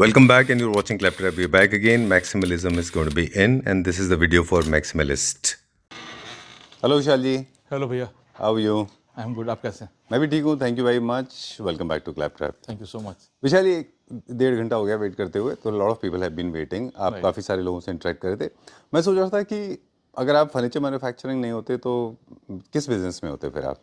Welcome back, and you're watching Claptrap. We're back again. Maximalism is going to be in, and this is the video for maximalist. Hello, Vishal ji. Hello भैया. How are you? I am good. आप कैसे हैं? मैं भी ठीक हूँ. Thank you very much. Welcome back to Claptrap. Thank you so much. Vishal ji, 1.5 घंटा हो गया वेट करते हुए. तो lot of people have been waiting. आप Right. काफ़ी सारे लोगों से इंटरेक्ट कर रहे थे. मैं सोच रहा था कि अगर आप फर्नीचर मैन्युफैक्चरिंग नहीं होते तो किस बिजनेस में होते फिर आप?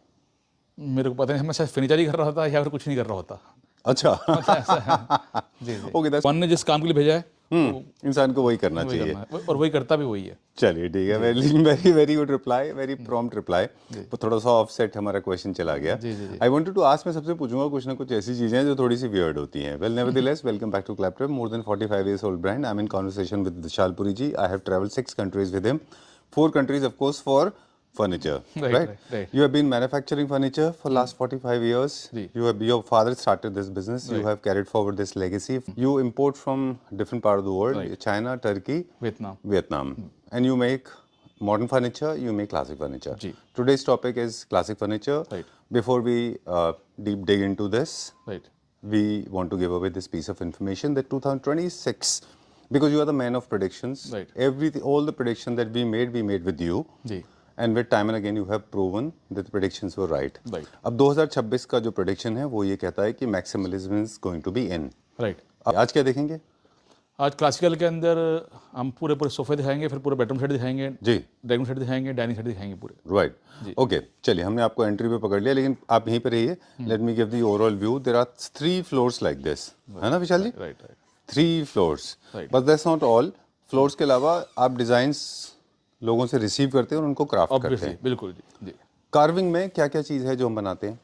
मेरे को पता नहीं, मैं शायद फर्नीचर ही कर रहा होता या फिर कुछ नहीं कर रहा होता. अच्छा. ऐसा है. जी जी. ओके, दैट्स वन ने जिस काम के लिए भेजा है इंसान को वही करना वही चाहिए. करना है, और वही करता भी वही है. चलिए ठीक है. Very very very good reply, very prompt reply. तो थोड़ा सा ऑफसेट हमारा क्वेश्चन चला गया. जी जी जी. आई वांटेड टू आस्क, मैं सबसे पूछूंगा कुछ ना कुछ ऐसी चीजें जो थोड़ी सी वियर्ड होती हैं. Well nevertheless, welcome back to Claptrap. More than 45 years old brand. I am in conversation with Vishal Puri ji. I have travelled 6 countries with him. 4 countries of course for furniture, right? You have been manufacturing furniture for last 45 years. Your father started this business. You have carried forward this legacy. You import from different part of the world, China, Turkey, Vietnam, and you make modern furniture, you make classic furniture. Today's topic is classic furniture. Before we deep dig into this, we want to give away this piece of information that 2026, because you are the man of predictions, everything, all the predictions that we made with you. And with time and again you have proven that the predictions were right. अब 2026 का जो prediction है वो ये कहता है कि maximalism is going to be in. आज क्या देखेंगे? आज क्लासिकल के अंदर हम पूरे सोफे दिखाएंगे, फिर पूरे बेडरूम सेट दिखाएंगे जी, ड्राइंग सेट दिखाएंगे, डाइनिंग सेट दिखाएंगे पूरे. राइट. ओके, चलिए हमने आपको एंट्री पे पकड़ लिया, लेकिन आप यहीं पे रहिए. Let me give the overall view. There are 3 floors like this, है ना Vishal ji? Right. 3 floors. But that's not all. Floors के अलावा आप डिजाइन्स लोगों से रिसीव करते हैं और उनको क्राफ्ट करते हैं. बिल्कुल जी. कार्विंग में क्या क्या चीज़ है जो हम बनाते हैं?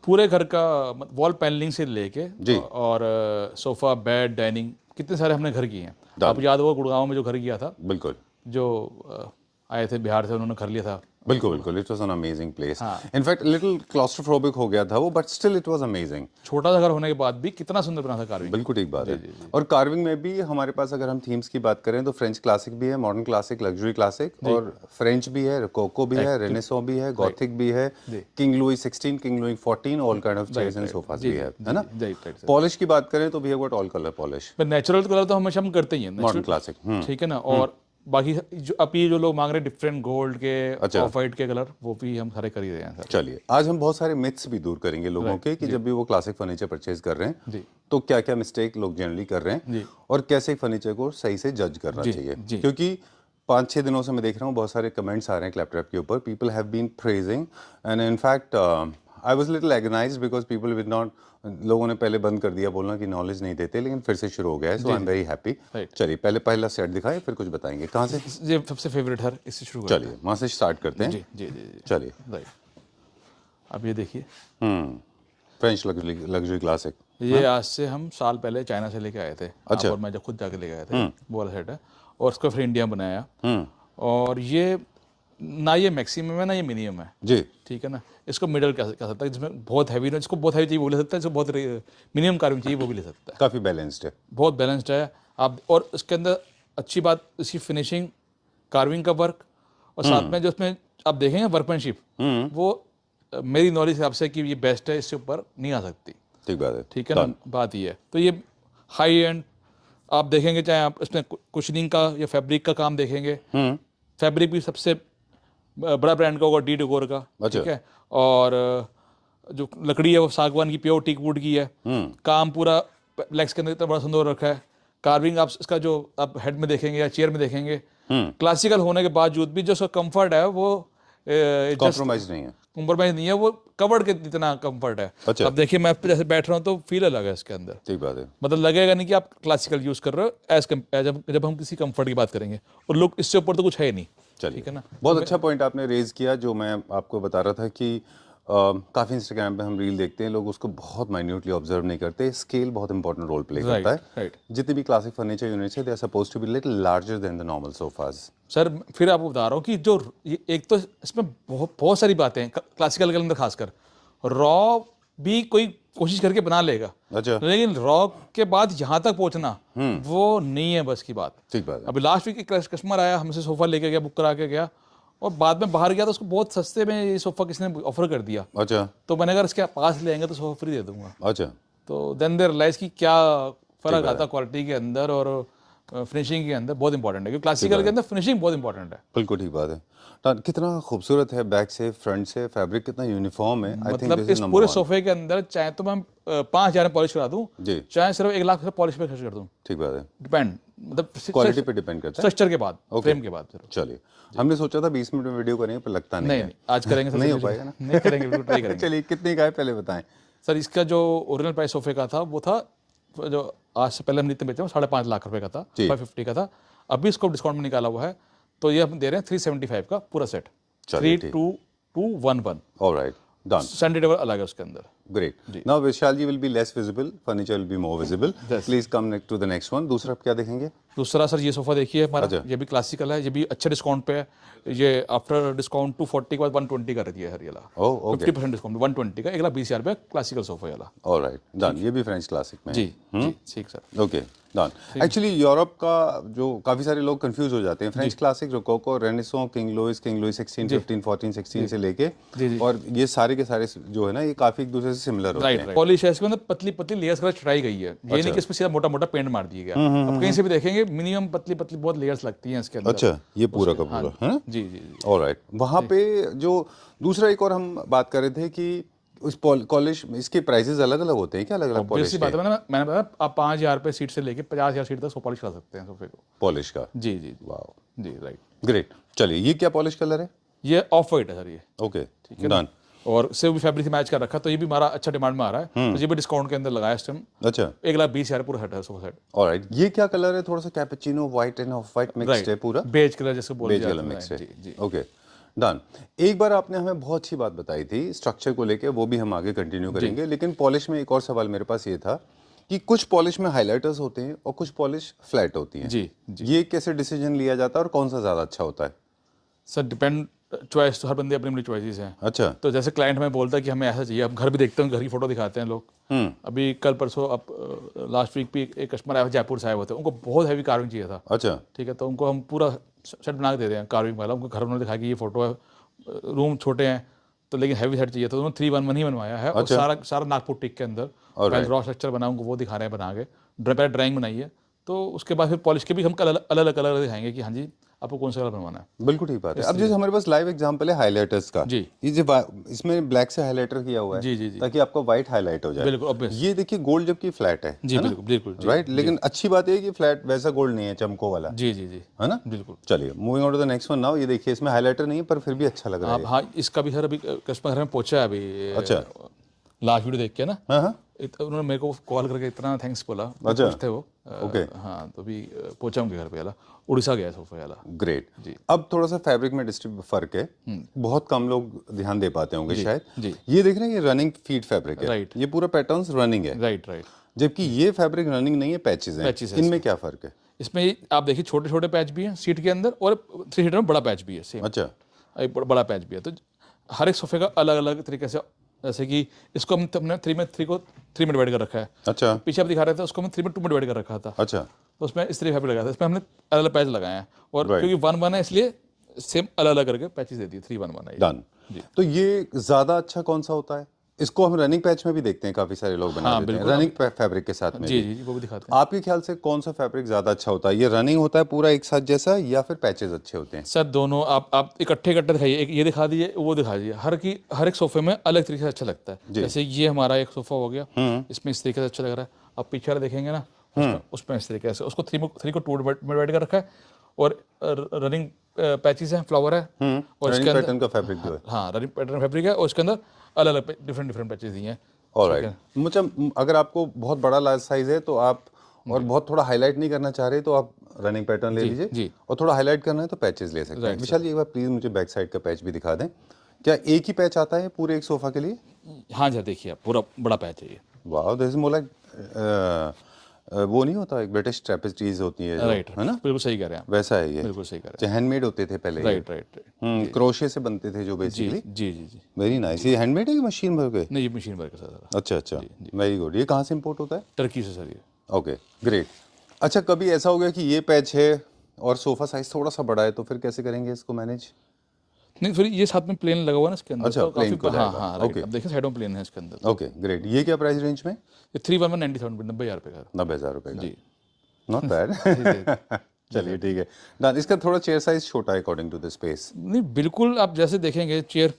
पूरे घर का वॉल पैनलिंग से लेके और सोफा, बेड, डाइनिंग, कितने सारे हमने घर किए हैं. आप याद होगा गुड़गांव में जो घर किया था, बिल्कुल, जो आए थे बिहार से, उन्होंने घर लिया था. बिल्कुल. It was an amazing place. In fact little claustrophobic हो गया था वो, but still it was amazing. छोटा सा घर होने के बाद भी कितना सुंदर बना था कार्विंग. बिल्कुल ठीक बात है. और कार्विंग में भी हमारे पास अगर हम थीम्स की बात करें तो फ्रेंच क्लासिक भी है, मॉडर्न क्लासिक, लग्जरी क्लासिक, और फ्रेंच भी है, रोकोको भी है, रेनेसॉ भी है, गॉथिक भी है, king Louis 16, king Louis 14, all kind of chairs and sofas भी है ना. पॉलिश की बात करें तो we have got all colour polish. Natural colour तो हमेशा हम करते ही हैं, मॉडर्न क्लासिक, ठीक है ना. और बाकी जो अभी जो लोग मांग रहे हैं डिफरेंट गोल्ड के, ऑफ वाइट के कलर, वो भी हम सारे खरीद रहे हैं. चलिए आज हम बहुत सारे मिथ्स भी दूर करेंगे लोगों के कि जब भी वो क्लासिक फर्नीचर परचेज कर रहे हैं तो क्या क्या मिस्टेक लोग जनरली कर रहे हैं और कैसे फर्नीचर को सही से जज करना चाहिए. क्योंकि 5-6 दिनों से मैं देख रहा हूँ बहुत सारे कमेंट्स आ रहे हैं क्लैपट्रैप के ऊपर. People have been praising and in fact I was little agonised because people with not, लोगों ने पहले बंद कर दिया बोलना कि नॉलेज नहीं देते, लेकिन फिर से शुरू हो गया है. सो आई एम वेरी हैप्पी. चलिए पहला सेट दिखाएं, फिर कुछ बताएंगे. कहाँ से? ये सबसे फेवरेट है, इससे शुरू. चलिए वहाँ से स्टार्ट करते हैं. जी. चलिए. राइट. अब ये देखिए, फ्रेंच लग्जरी क्लासिक. ये आज से हम साल पहले चाइना से लेके आए थे. अच्छा. और मैं जब खुद जाके लेके आए थे, वो वाला सेट है, और उसको फिर इंडिया बनाया. और ये ना ये मैक्सिमम है ना ये मिनिमम है जी, ठीक है ना. इसको मिडल कह सकता है, जिसमें बहुत हैवी ना, जिसको बहुत हैवी चाहिए वो ले सकता है, जिसको बहुत मिनिमम कार्विंग चाहिए वो भी ले सकता है. काफ़ी बैलेंस्ड है, बहुत बैलेंस्ड है आप. और इसके अंदर अच्छी बात इसकी फिनिशिंग, कार्विंग का वर्क, और साथ में जो उसमें आप देखेंगे वर्कमैनशिप, वो मेरी नॉलेज हिसाब से कि ये बेस्ट है, इससे ऊपर नहीं आ सकती. ठीक बात है, ठीक है ना. बात ये है. तो ये हाई एंड आप देखेंगे, चाहे आप इसमें कुशनिंग का या फैब्रिक का काम देखेंगे. फैब्रिक भी सबसे बड़ा ब्रांड का होगा, डी डेकोर का. ठीक है. और जो लकड़ी है वो सागवान की, प्योर टीक वुड की है. काम पूरा लेग्स के अंदर इतना बड़ा सुंदर रखा है. कार्विंग आप इसका जो आप हेड में देखेंगे या चेयर में देखेंगे, क्लासिकल होने के बावजूद भी जो उसका कंफर्ट है वो कॉम्प्रोमाइज नहीं है, वो कवर्ड के इतना कंफर्ट है. अच्छा. अब देखिए मैं जैसे बैठ रहा हूँ तो फील अलग है इसके अंदर. ठीक बात है. मतलब लगेगा नहीं कि आप क्लासिकल यूज कर रहे हो जब हम किसी कंफर्ट की बात करेंगे. और लुक इससे ऊपर तो कुछ है नहीं. चलिए, ठीक है ना. बहुत अच्छा पॉइंट आपने रेज किया, जो मैं आपको बता रहा था कि काफ़ी इंस्टाग्राम पे हम रील देखते हैं, लोग उसको बहुत माइन्यूटली ऑब्जर्व नहीं करते. स्केल बहुत इंपॉर्टेंट रोल प्ले करता है. जितनी भी क्लासिक फर्नीचर यूनिट्स है, they are supposed to be little larger than the normal sofas. Sir फिर आपको बता रहा हूँ कि जो एक तो इसमें बहुत सारी बातें हैं क्लासिकल के अंदर, खासकर रॉ भी कोई कोशिश करके बना लेगा. अच्छा. लेकिन रॉ के बाद यहाँ तक पहुँचना वो नहीं है बस की बात. ठीक बात है. अभी लास्ट वीक एक कस्टमर आया, हमसे सोफा लेके गया, बुक करा के गया, और बाद में बाहर गया तो उसको बहुत सस्ते में ये सोफा किसी ने ऑफर कर दिया. अच्छा. तो मैंने अगर इसके पास ले आएंगे तो सोफा फ्री दे दूंगा. अच्छा. तो देन दे रियलाइज कि क्या फर्क आता है क्वालिटी के अंदर और फिनिशिंग के अंदर, बहुत इंपॉर्टेंट है क्योंकि क्लासिकल के अंदर फिनिशिंग बहुत इंपॉर्टेंट है। बिल्कुल ठीक बात है। तो कितना खूबसूरत है, बैक से फ्रंट से फैब्रिक कितना यूनिफॉर्म है। आई थिंक मतलब इस पूरे सोफे के अंदर चाहे तो मैं 5,000 में पॉलिश करा दूं जी, चाहे सिर्फ 1 लाख पॉलिश पे खर्च कर दूं, ठीक बात है, डिपेंड, मतलब क्वालिटी पे डिपेंड करता है, स्ट्रक्चर के बाद, फ्रेम के बाद। चलिए, हमने सोचा था 20 मिनट में वीडियो करेंगे पर लगता नहीं है। आज करेंगे सर, नहीं हो पाएगा ना? नहीं करेंगे, बिल्कुल ट्राई करेंगे। चलिए, कितने का है पहले बताएं सर। इसका जो ओरिजिनल प्राइस सोफे का था वो था, जो आज से पहले हम जितने बेचे 5.5 लाख रुपए का था, 550 का था। अभी इसको डिस्काउंट में निकाला हुआ है तो ये हम दे रहे हैं 375 का पूरा set, 3211। Alright, done. Centre table अलग है उसके अंदर। Great. Now Vishal ji will be less visible, furniture will be more visible. Please come next to the next one. दूसरा आप क्या देखेंगे? दूसरा सर ये सोफा देखिए हमारा, ये भी क्लासिकल है, ये भी अच्छे डिस्काउंट पे है। ये आफ्टर डिस्काउंट 240 के बाद 120 कर दिया है हर ये वाला। ओह, ओके। 50% डिस्काउंट 120 का, 1,20,000 रुपये क्लासिकल सोफा वाला। Alright, done. ये भी फ्रेंच क्लासिक में जी जी, ठीक sir. Okay, done. Actually Europe का जो काफी सारे लोग कंफ्यूज हो जाते हैं, French classic, rococo, renaissance, king Louis 16, 15, 14, 16 से लेके, और ये सारे के सारे जो है ना, ये काफी एक दूसरे से सिमिलर होते हैं। पॉलिश है इसके अंदर, पतली पतली लेयर्स कर चढ़ाई गई है, ये नहीं कि इसमें सीधा मोटा मोटा पेंट मार दिया गया। अब कहीं से भी देखेंगे मिनिमम पतली पतली बहुत लेयर्स लगती हैं इसके अंदर। अच्छा, ये पूरा का पूरा है ना? जी जी जी। ऑलराइट, वहाँ पे जो दूसरा एक और हम बात कर रहे थे कि उस पॉलिश, इसके प्राइसेस अलग अलग होते हैं क्या? अलग अलग पॉलिश बात है, मैंने बताया आप 5,000 रुपये सीट से लेके 50,000 सीट तक पॉलिश करा सकते हैं सोफे को, पॉलिश का। जी जी वाओ, जी, राइट, ग्रेट। चलिए, ये क्या पॉलिश कलर है? ये ऑफ वाइट है सर ये। ओके, ठीक है, डन। और से भी फैब्रिक से मैच कर रखा, तो ये भी हमारा अच्छा डिमांड में आ रहा है, तो ये भी डिस्काउंट के अंदर लगाया इस टाइम। अच्छा, 1,20,000 पूरा सेट है सोफा सेट। ऑलराइट, ये क्या कलर है? थोड़ा सा cappuccino white end of white mixed है पूरा, बेज कलर जैसे बोल बेज कलर मिक्स है। Okay, done. एक बार आपने हमें बहुत अच्छी बात बताई थी स्ट्रक्चर को लेके, वो भी हम आगे कंटिन्यू करेंगे, लेकिन पॉलिश में एक और सवाल मेरे पास ये था कि कुछ पॉलिश में हाइलाइटर्स होते हैं और कुछ पॉलिश फ्लैट होती हैं। जी जी। ये कैसे डिसीजन लिया जाता है और कौन सा ज़्यादा अच्छा होता है? सर डिपेंड, चॉइस तो हर बंदे अपनी अपनी चॉइसेस हैं। अच्छा, तो जैसे क्लाइंट हमें बोलता है कि हमें ऐसा चाहिए, अब घर भी देखते हैं, घर की फोटो दिखाते हैं लोग। अभी कल परसों, अब लास्ट वीक भी एक कस्टमर आया जयपुर से आए हुए थे, उनको बहुत हैवी कार्विंग चाहिए था। अच्छा, ठीक है, तो उनको हम पूरा सेट बना के दे रहे हैं कार्विंग वाला। उनको घर उन्होंने दिखाया कि ये फोटो है, रूम छोटे हैं तो लेकिन हैवी सेट चाहिए, तो उन्होंने 311 ही बनवाया है। और सारा नागपुर टिक के अंदर रॉ स्ट्रक्चर बना, उनको वो दिखा रहे हैं बना के, पहले ड्राइंग बनाई है, तो उसके बाद फिर पॉलिश के भी हम अलग अलग कलर दिखाएंगे कि हाँ जी आपको कौन सा कलर बनवाना है। बिल्कुल ठीक बात है। अब जैसे हमारे पास लाइव एग्जांपल है हाइलाइटर्स का, जी, ये जो इसमें ब्लैक से हाइलाइटर किया हुआ है, जी जी जी, ताकि आपका व्हाइट हाईलाइट हो जाए। बिल्कुल ऑब्वियस। ये देखिए गोल्ड जबकि फ्लैट है जी, बिल्कुल बिल्कुल, राइट, लेकिन अच्छी बात है कि फ्लैट वैसा गोल्ड नहीं है चमको वाला। जी जी जी, है ना, बिल्कुल। चलिए, moving on to the next one now. ये देखिए, इसमें हाइलाइटर नहीं है पर फिर भी अच्छा लग रहा है। हाँ, इसका भी सर अभी कस्टमर घर में पहुंचा है अभी। अच्छा, लास्ट वीडियो देख के ना, हाँ हाँ, उन्होंने मेरे को कॉल करके इतना थैंक्स बोला। अच्छा, थे वो। ओके, हाँ, तो अभी पहुंचा उनके घर पे वाला, उड़ीसा गया सोफा वाला। ग्रेट जी। अब थोड़ा सा फैब्रिक में फर्क है, बहुत कम लोग ध्यान दे पाते होंगे शायद। जी। ये देख रहे हैं, ये रनिंग फीड फैब्रिक है, राइट। ये पूरा पैटर्न्स रनिंग है, राइट राइट, जबकि ये फैब्रिक रनिंग नहीं है, पैचेस हैं। इनमें क्या फर्क है? इसमें आप देखिए छोटे छोटे पैच भी हैं सीट के अंदर, और 3 सीटर में बड़ा पैच भी है सेम। अच्छा, एक बड़ा पैच भी है, तो हर एक सोफे का अलग अलग तरीके से, जैसे कि इसको हमने 3 में डिवाइड कर रखा है। अच्छा, पीछे आप दिखा रहे थे उसको हमने 3 में 2 में डिवाइड कर रखा था। अच्छा, तो उसमें इस तरीके लगाया था, इसमें हमने अलग अलग पैच लगाए हैं, और क्योंकि 1-1 है इसलिए सेम अलग अलग करके पैचेस दे दिए, 3-1-1 है। डन। तो ये ज्यादा अच्छा कौन सा होता है? इसको हम रनिंग पैच में भी देखते हैं, काफी सारे लोग बना देते हैं रनिंग फैब्रिक के साथ में। जी जी, वो भी दिखाते हैं। आपके ख्याल से कौन सा फैब्रिक ज्यादा अच्छा होता है? ये रनिंग होता है पूरा एक साथ जैसा, या फिर पैचेस अच्छे होते हैं? सर दोनों, आप इकट्ठे दिखाइए, एक ये दिखा दीजिए, वो दिखा दीजिए। हर एक सोफे में अलग तरीके से अच्छा लगता है। जैसे ये हमारा एक सोफा हो गया, इसमें इस तरीके से अच्छा लग रहा है। आप पीछे वाला देखेंगे ना, उसमें इस तरीके से उसको 3 को 2 में डिवाइड कर रखा है, और रनिंग पैचेस हैं, फ्लावर है, और इसके अंदर पैटर्न का फैब्रिक जो है, हाँ रनिंग पैटर्न फैब्रिक है, और इसके अंदर अलग अलग डिफरेंट पैचेस दिए हैं। ऑलराइट, मतलब अगर आपको बहुत बड़ा लार्ज साइज है तो आप, और बहुत थोड़ा हाईलाइट नहीं करना चाह रहे तो आप रनिंग पैटर्न ले लीजिए, और थोड़ा हाईलाइट करना है तो पैचेस ले सकते हैं। विशाल जी, एक बार प्लीज मुझे बैक साइड का पैच भी दिखा दें। क्या एक ही पैच आता है पूरे एक सोफा के लिए? हाँ जी, देखिए आप, पूरा बड़ा पैच है ये। वाह, दिस इज मोर लाइक, वो नहीं होता, एक ब्रिटिश ट्रेपेस्ट्रीज होती है, राइट, है ना? बिल्कुल सही कह रहे हैं आप, वैसा है ये, बिल्कुल सही कह रहे जो हैंडमेड होते थे पहले। हैं। राइट, क्रोशे से बनते थे जो बेसिकली। जी जी जी, वेरी नाइस। ये हैंडमेड है कि मशीन भर के? नहीं, ये मशीन वर्क है सर। अच्छा अच्छा, वेरी गुड। ये कहाँ से इंपोर्ट होता है? टर्की से सर ये। Okay, great. अच्छा, कभी ऐसा हो गया कि ये पैच है और सोफा साइज थोड़ा सा बड़ा है, तो फिर कैसे करेंगे इसको मैनेज? नहीं सॉरी, ये साथ में प्लेन लगा हुआ है ना इसके अंदर। अच्छा, तो प्लेन काफी को हाँ जाएगा। हाँ राइट। ओके अब देखिए साइडों में प्लेन है इसके अंदर। Okay great. ये क्या प्राइस रेंज में? ये 31197 90,000 रुपये का। 90,000 रुपए का। जी नॉट बैड। चलिए ठीक है डन। इसका थोड़ा चेयर साइज छोटा है अकॉर्डिंग टू द स्पेस। नहीं बिल्कुल, आप जैसे देखेंगे चेयर,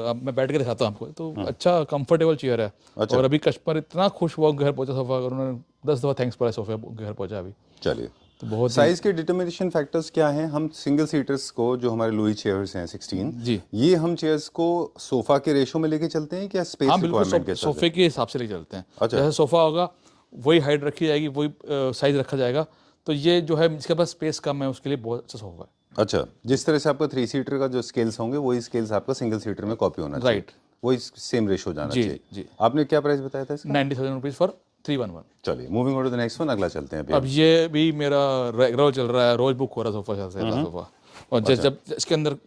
अब मैं बैठ के दिखाता हूँ आपको, तो अच्छा कंफर्टेबल चेयर है। अच्छा। और अभी कस्टमर इतना खुश हुआ घर पहुंचा सोफा, और उन्होंने 10 दफ़ा थैंक्स बोला सोफा घर पहुंचा अभी। चलिए तो बहुत साइज के डिटर्मिनेशन फैक्टर्स क्या हैं? हम सिंगल सीटर्स को जो हमारे लुई चेयर्स हैं 16 जी ये हम चेयर्स को सोफा के रेशो में लेके चलते हैं क्या स्पेस हाँ बिल्कुल, रिक्वायरमेंट के हिसाब सोफे के हिसाब से लेके चलते हैं। अच्छा। जैसे सोफा होगा वही हाइट रखी जाएगी, वही साइज रखा जाएगा। तो ये जो है जिसके पास स्पेस कम है उसके लिए बहुत अच्छा सोफा है। अच्छा, जिस तरह से आपका 3 सीटर का जो स्केल्स होंगे वही स्केल्स आपका सिंगल सीटर में कॉपी होना चाहिए। राइट। वही सेम रेशो जाना जी चाहिए। जी। आपने क्या प्राइस बताया था इसका? 90,000 रुपीज़ फॉर 311। चलिए moving on to the next one, अगला चलते हैं अभी। अब ये भी मेरा रेगुलर चल रहा है, रोज बुक हो रहा है सोफा से सोफा। और जब इसके अंदर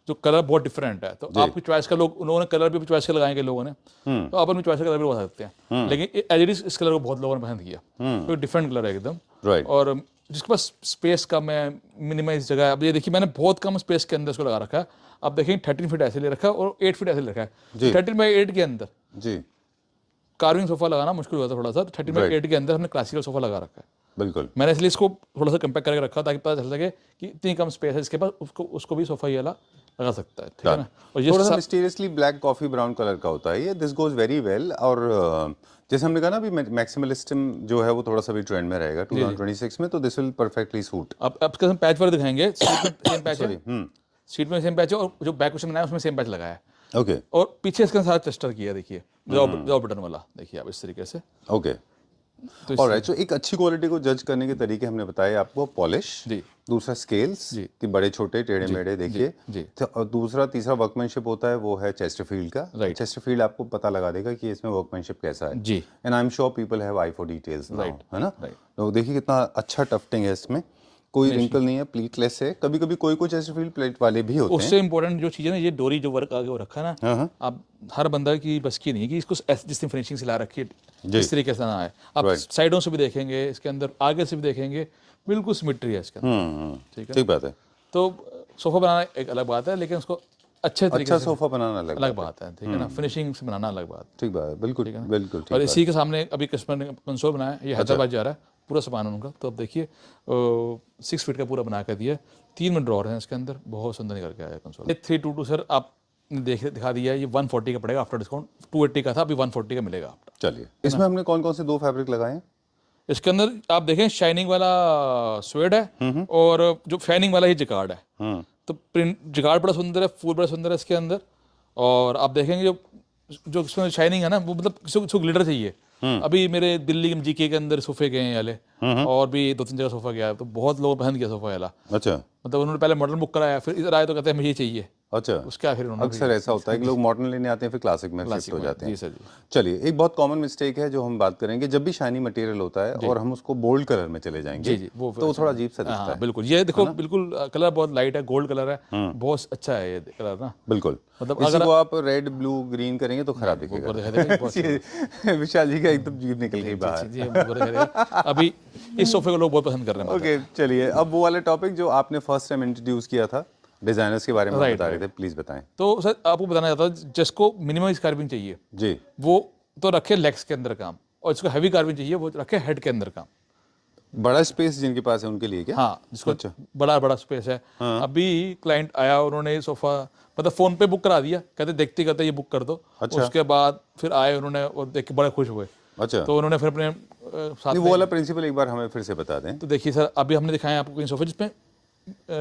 जो कलर बहुत डिफरेंट है, तो आपकी चॉइस का लोग उन्होंने कलर भी चॉइस के लगाएंगे लोगों ने, तो आप अपनी चॉइस का कलर भी लगा सकते हैं। लेकिन एज इट इज इस कलर को बहुत लोगों ने पसंद किया, तो डिफरेंट कलर है एकदम। राइट। और जिसके पास स्पेस कम है, मिनिमाइज जगह है। अब ये देखिए मैंने बहुत कम स्पेस के अंदर इसको लगा रखा है। आप देखेंगे 13 फीट ऐसे ले रखा है और 8 फीट ऐसे ले रखा है। 13x8 के अंदर जी कार्विंग सोफा लगाना मुश्किल हुआ था थोड़ा सा, तो 13x8 के अंदर हमने क्लासिकल सोफा लगा रखा है। बिल्कुल। मैंने इसलिए इसको थोड़ा सा कंपेयर करके रखा ताकि पता चल सके कि इतनी कम स्पेस है इसके पास, उसको भी सोफा ये वाला लगा सकता है। ठीक है ना। और ये थोड़ा सा mysteriously black coffee brown colour का होता है ये। This goes very well. और जैसे हमने कहा ना अभी मैक्सिमलिस्टम जो है वो थोड़ा सा भी ट्रेंड में रहेगा 2026 में, तो दिस विल परफेक्टली सूट। अब इसका हम पैच पर दिखाएंगे। सीट में सेम पैच है, सीट में सेम पैच है, और जो बैक कुशन बनाया उसमें सेम पैच लगाया है। ओके। और पीछे इसके साथ टेस्टर किया, देखिए जॉब बटन वाला, देखिए आप इस तरीके से। Okay alright. सो एक अच्छी क्वालिटी को जज करने के तरीके हमने बताए आपको। पॉलिश जी, दूसरा स्केल्स जी, कि बड़े छोटे टेढ़े मेढ़े देखिए जी। तो और दूसरा तीसरा वर्कमैनशिप होता है वो है चेस्टरफील्ड का। राइट। चेस्टरफील्ड आपको पता लगा देगा कि इसमें वर्कमैनशिप कैसा है। जी। And I am sure people have eye for details now, है ना। राइट। तो देखिए कितना अच्छा टफ्टिंग है इसमें, कोई रिंकल नहीं है, प्लीटलेस है। कभी कभी कोई चेस्टरफील्ड प्लेट वाले भी होते हैं। उससे इंपॉर्टेंट जो चीज़ है ना, ये डोरी जो वर्क आगे वो रखा है ना, आप हर बंदा की बस की नहीं है कि इसको जिस फिनिशिंग से ला रखी है इस तरीके से ना आए। आप साइडों से भी देखेंगे इसके अंदर, आगे से भी देखेंगे, बिल्कुल सिमेट्री है इसके अंदर। ठीक है, ठीक बात है। तो सोफा बनाना एक अलग बात है, लेकिन उसको अच्छे तरीके अच्छा से सोफा बनाना अलग बात है। ठीक है ना, फिनिशिंग से बनाना अलग बात। ठीक बात है, बिल्कुल बिल्कुल ठीक। और इसी के सामने अभी कस्टमर ने कंसोल बनाया है, ये हैदराबाद जा रहा है, पूरा सामान उनका। तो अब देखिए 6 फीट का पूरा बना कर दिया, 3 में ड्रॉर है इसके अंदर, बहुत सुंदर निकल के आया कंसोल। 322 सर आप दिखा दिया है, ये 140 का पड़ेगा आफ्टर डिस्काउंट। 280 का था, अभी 140 का मिलेगा आपको। चलिए इसमें हमने कौन कौन से 2 फैब्रिक लगाए हैं? इसके अंदर आप देखें शाइनिंग वाला स्वेड है, और जो शाइनिंग वाला ही जिकार्ड है। तो प्रिंट जिकार्ड बड़ा सुंदर है, फूल बड़ा सुंदर है इसके अंदर। और आप देखेंगे जो इसमें शाइनिंग है ना, वो मतलब किसी को ग्लिटर चाहिए। अभी मेरे दिल्ली के जीके के अंदर सोफे गए हैं वाले, और भी 2-3 जगह सोफा गया है, तो बहुत लोगों पसंद किया सोफा वाला। अच्छा। मतलब उन्होंने पहले मॉडल बुक कराया, फिर इधर आए तो कहते हैं मुझे ये चाहिए। अच्छा। उसके फिर उन्होंने अक्सर ऐसा होता है कि लोग मॉडर्न लेने आते हैं फिर क्लासिक में शिफ्ट हो जाते हैं। जी सर जी। चलिए एक बहुत कॉमन मिस्टेक है जो हम बात करेंगे, जब भी शाइनी मटेरियल होता है और हम उसको बोल्ड कलर में चले जाएंगे जी, तो थोड़ा अजीब सा दिखता है। बिल्कुल, ये देखो बिल्कुल कलर बहुत लाइट है, गोल्ड कलर है, बहुत अच्छा है ये कलर ना। बिल्कुल, मतलब इसी को आप रेड ब्लू ग्रीन करेंगे तो खराब दिखेगा। विशाल जी का एकदम जीभ निकल गई बाहर। अभी इस सोफे को लोग बहुत पसंद कर रहे हैं। ओके चलिए अब वो वाला टॉपिक जो आपने फर्स्ट टाइम इंट्रोड्यूस किया था, डिजाइनर्स के बारे में बता रहे थे, प्लीज बताएं। तो सर आपको बताना चाहता हूँ, जिसको मिनिमल कार्विंग चाहिए जी, वो तो रखे लेग्स के अंदर काम, और जिसको हैवी कार्विंग चाहिए वो रखे हेड के अंदर काम। बड़ा स्पेस जिनके पास है उनके लिए क्या? हाँ, जिसको बड़ा स्पेस है। अभी क्लाइंट आया, उन्होंने सोफा मतलब फोन पे बुक करा दिया, कहते देखते कहते ये बुक कर दो। उसके बाद फिर आए उन्होंने और देख के बड़े खुश हुए। अच्छा। तो उन्होंने फिर अपने साथ वो वाला प्रिंसिपल एक बार हमें फिर से बता दें। तो देखिए सर, अभी हमने दिखाया आपको सोफे जिसमें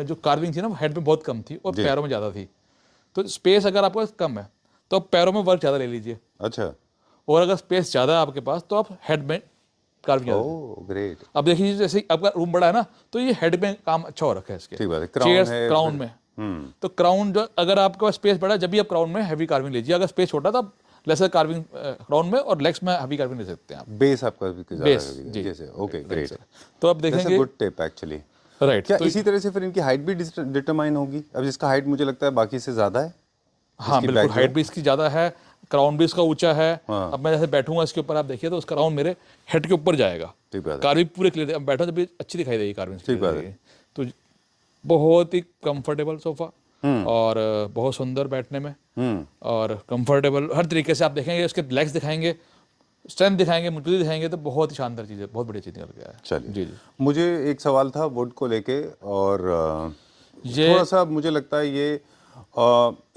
जो कार्विंग थी ना, हेड में बहुत कम थी और पैरों में ज़्यादा थी। तो स्पेस अगर आपके पास कम है तो आप पैरों में वर्क ज़्यादा ले लीजिए। अच्छा। और अगर स्पेस ज़्यादा है आपके पास तो आप हेड में कार्विंग। Oh great. अब देखिए जैसे आपका रूम बड़ा है ना, तो ये हेड में काम अच्छा हो रखा है इसके। ठीक बात है। चेयर्स क्राउन में, तो क्राउन जो अगर आपके पास स्पेस बड़ा है, जब भी आप क्राउन में हैवी कार्विंग लीजिए। अगर स्पेस छोटा तो आप लेसर कार्विंग क्राउन में और लेग्स में हैवी कार्विंग ले सकते हैं आप। बेस आपका बेस जैसे। Okay great. तो आप देखेंगे गुड टिप एक्चुअली। राइट। क्या इसी तरह से फिर इनकी हाइट भी डिटरमाइन होगी? अब जिसका हाइट मुझे लगता है बाकी से ज्यादा है। हाँ बिल्कुल, हाइट भी इसकी ज़्यादा है, क्राउन भी इसका ऊंचा है। अब मैं जैसे बैठूंगा इसके ऊपर, आप देखिए तो उसका क्राउन मेरे हेड के ऊपर जाएगा। कार्विंग पूरे क्लियर, अब बैठा तो भी अच्छी दिखाई देगी कार्विंग। ठीक बात है। तो बहुत ही कंफर्टेबल सोफा, और बहुत सुंदर बैठने में और कंफर्टेबल हर तरीके से आप देखेंगे, उसके लेग्स दिखाएंगे, स्ट्रेंथ दिखाएंगे, मजबूती दिखाएंगे, तो बहुत ही शानदार चीज़ है, बहुत बढ़िया चीज़ निकल गया है। चलिए जी जी। मुझे एक सवाल था वुड को लेके, और ये थोड़ा सा मुझे लगता है ये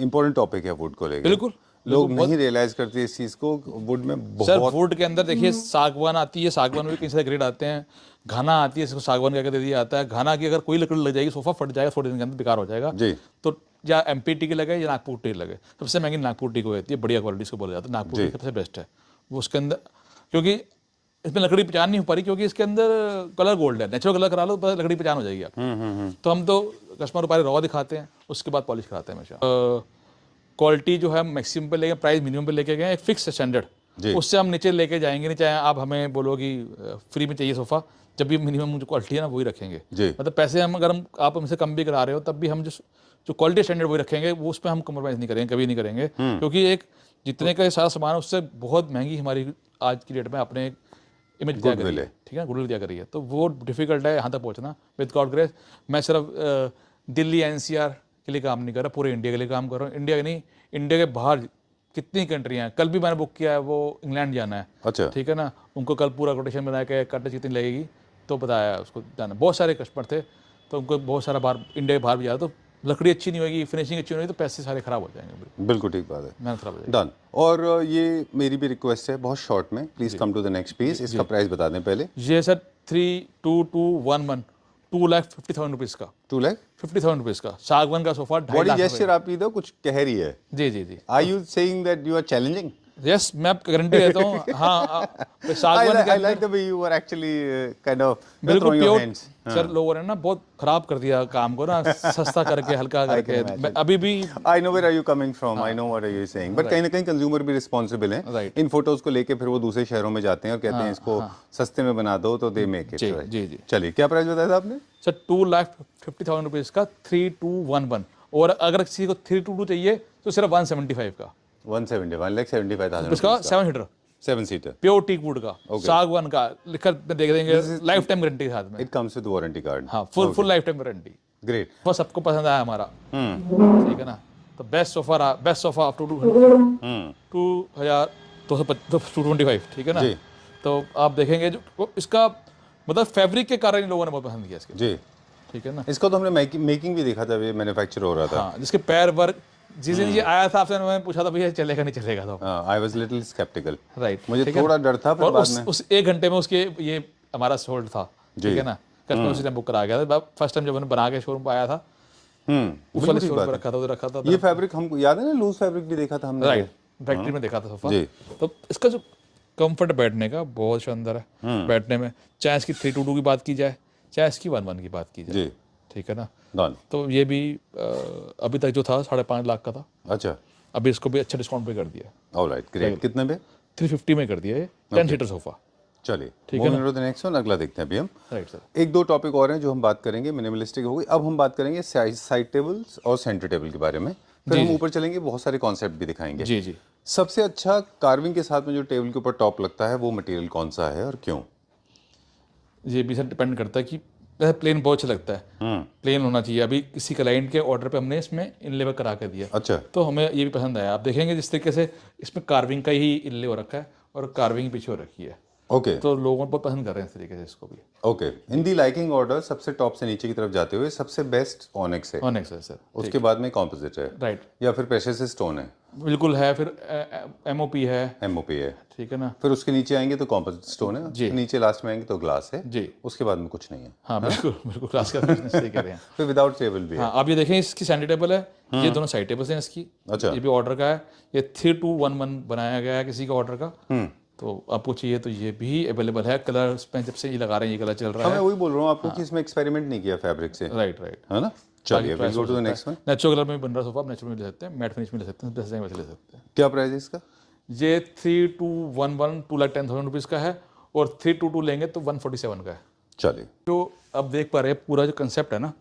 इम्पोर्टेंट टॉपिक है वुड को लेके। बिल्कुल लोग नहीं रियलाइज करते इस चीज़ को। वुड में सर बहुत वुड के अंदर देखिए सागवान आती है, सागवान में भी कई सारे ग्रेड आते हैं, घाना आती है, इसको सागवान कह के दे दिया जाता है। घाना की अगर कोई लकड़ी लग जाएगी सोफा फट जाएगा, थोड़े दिन के अंदर बेकार हो जाएगा। जी। तो या एमपीटी की लगे या नागपुर टी लगे, सबसे महंगी नागपुर टी को होती है, बढ़िया क्वालिटी को बोला जाता है, नागपुर टी सबसे बेस्ट है वो। उसके अंदर क्योंकि इसमें लकड़ी पहचान नहीं हो पा रही, क्योंकि इसके अंदर कलर गोल्ड है, नेचुरल कलर करा लो तो लकड़ी पहचान हो जाएगी आप। तो हम तो कस्टमर को पहले रॉ दिखाते हैं, उसके बाद पॉलिश कराते हैं हमेशा। क्वालिटी जो है मैक्सिमम पे लेके प्राइस मिनिमम पे लेके गए, एक फिक्स स्टैंडर्ड, उससे हम नीचे लेके जाएंगे नहीं। चाहे आप हमें बोलो कि फ्री में चाहिए सोफा, जब भी मिनिमम जो क्वालिटी है ना वही रखेंगे। मतलब पैसे हम अगर आप हमसे कम भी करा रहे हो तब भी हम जो क्वालिटी स्टैंडर्ड वही रखेंगे, वो उस पर हम कम्प्रोमाइज़ नहीं करेंगे, कभी नहीं करेंगे। क्योंकि एक जितने का सारा सामान है उससे बहुत महंगी हमारी आज की डेट में अपने इमेज दिया करी है, ठीक है, गुडविल दिया करी है। तो वो डिफिकल्ट है यहाँ तक पहुँचना। विद गॉड ग्रेस मैं सिर्फ दिल्ली एनसीआर के लिए काम नहीं कर रहा, पूरे इंडिया के लिए काम कर रहा हूँ। इंडिया के नहीं, इंडिया के बाहर कितनी कंट्रियाँ हैं। कल भी मैंने बुक किया है, वो इंग्लैंड जाना है। अच्छा, ठीक है ना, उनको कल पूरा कोटेशन बना के कट कितनी लगेगी तो बताया उसको जाना। बहुत सारे कस्टमर थे तो उनको बहुत सारा बाहर इंडिया के बाहर भी जा रहा, तो लकड़ी अच्छी नहीं होगी, फिनिशिंग अच्छी नहीं होगी, तो पैसे सारे खराब हो जाएंगे। बिल्कुल ठीक बात है, मेहनत खराब हो जाएगी। डन। और ये मेरी भी रिक्वेस्ट है बहुत शॉर्ट में, please come to the next piece. इसका प्राइस बता दें पहले। ये सर 32,211 2,50,000 रुपीज़ का, 2,50,000 रुपीज़ का सागवान का सोफा। बॉडी जेस्चर आपकी तो कुछ कह रही है। जी जी जी। Are you saying that you are challenging? Yes, मैं गारंटी देता हूँ। हाँ, सागवान के I like the way you were actually kind of बिल्कुल throwing your pure. hands. Sir लोगों ने ना बहुत खराब कर दिया काम को ना, सस्ता करके हल्का करके। अभी भी I know where are you coming from. I know what are you saying. But कहीं ना कहीं कंज्यूमर भी रिस्पॉन्सिबल हैं। इन फोटोज को लेके फिर वो दूसरे शहरों में जाते हैं और कहते हैं इसको सस्ते में बना दो, तो दे मेक इट। जी जी। चलिए क्या प्राइस बताया था आपने? सर 2,50,000 रुपीज़ का 3211। और अगर किसी को 322 चाहिए तो सिर्फ 175 का, 175,000 इसका 7 seater 7 seater pure teak wood का, सागवान का लिखकर देख देंगे, लाइफ टाइम गारंटी के साथ में। It comes with warranty card. हाँ, full life time guarantee. Great. वो सबको पसंद आया हमारा, ठीक है ना। तो बेस्ट सोफा अप टू 2,225, ठीक है ना। तो आप देखेंगे जो इसका मतलब फैब्रिक के कारण इन लोगों ने बहुत पसंद किया इसके। जी, ठीक है ना। इसका तो हमने मेकिंग भी देखा था, ये मैन्युफैक्चर हो रहा था। हाँ, जिसके पैर वर्क, जिस दिन ये आया था आपसे मैंने पूछा था भैया चलेगा नहीं चलेगा, तो I was little sceptical. Right, मुझे थोड़ा डर था, पर बाद में उस 1 घंटे में उसके ये हमारा सोल्ड था, ठीक है ना। कस्टमर उसी टाइम बुक करा गया था। फर्स्ट टाइम जब मैंने बना के शोरूम पे आया था, उस वाले शोरूम पे रखा था। ये फैब्रिक हमको याद है ना, लूज फैब्रिक भी देखा था हमने। राइट, फैक्ट्री में देखा था सोफा। तो इसका जो कंफर्ट बैठने का बहुत शानदार है बैठने में, चाहे इसकी 322 की बात की जाए, चाहे इसकी 11 की बात की जाए, ठीक है ना। तो ये भी अभी तक जो था 5.5 लाख का था। अच्छा, अभी इसको भी अच्छा डिस्काउंट पे कर दिया। Alright, great. कितने पे? 350 में कर दिया ये 10 सीटर सोफा। चलिए ठीक है ना। नेक्स्ट वन अगला देखते हैं अभी हम। Right sir. 1-2 टॉपिक और हैं जो हम बात करेंगे, मिनिमलिस्टिक हो गई। अब हम बात करेंगे साइड टेबल्स और सेंटर टेबल के बारे में। फिर हम ऊपर चलेंगे, बहुत सारे कॉन्सेप्ट भी दिखाएंगे। जी जी। सबसे अच्छा कार्विंग के साथ में जो टेबल के ऊपर टॉप लगता है वो मटेरियल कौन सा है और क्यों? ये भी सर डिपेंड करता है कि प्लेन बहुत अच्छा लगता है, प्लेन होना चाहिए। अभी किसी क्लाइंट के ऑर्डर पे हमने इसमें इनले करा के दिया, अच्छा, तो हमें ये भी पसंद आया। आप देखेंगे जिस तरीके से इसमें कार्विंग का ही इनले हो रखा है और कार्विंग पीछे हो रखी है। ओके, तो लोगों को पसंद कर रहे हैं इस तरीके से इसको भी। ओके, इन दी लाइकिंग ऑर्डर सबसे टॉप से नीचे की तरफ जाते हुए सबसे बेस्ट ऑनेक्स है। ऑनेक्स है सर। उसके बाद में कॉम्पोजिट है, राइट, या फिर प्रेशर स्टोन है? बिल्कुल है। फिर एमओपी है, एमओपी है, ठीक है ना। फिर उसके नीचे आएंगे तो कॉम्पोजिट स्टोन है, फिर नीचे लास्ट में आएंगे तो ग्लास है जी, उसके बाद में कुछ नहीं है। हाँ बिल्कुल बिल्कुल, ग्लास का सही कह रहे हैं। फिर विदाउट टेबल भी है। हाँ, आप ये देखें इसकी सेंटर टेबल है, ये दोनों साइड टेबल्स हैं इसकी। अच्छा, ये भी ऑर्डर का है, ये 3211 बनाया गया है किसी का ऑर्डर का। तो आपको चाहिए तो ये भी अवेलेबल है। कलर में जब से ये लगा रहे हैं, ये कलर चल रहा है। मैं वही बोल रहा हूँ आपको कि इसमें एक्सपेरिमेंट नहीं किया फैब्रिक से। राइट राइट, है ना। चलिए we'll go to the next one। Natural colour में भी बन रहा सोफा, आप नेचुरल में ले सकते हैं, मैट फिनिश में ले सकते हैं, जैसे वैसे ले सकते हैं। क्या प्राइस है इसका? ये 3211 2,10,000 रुपीज़ का है, और 322 लेंगे तो 147 का है। चलिए, तो अब देख पा रहे हैं पूरा जो कंसेप्ट है ना,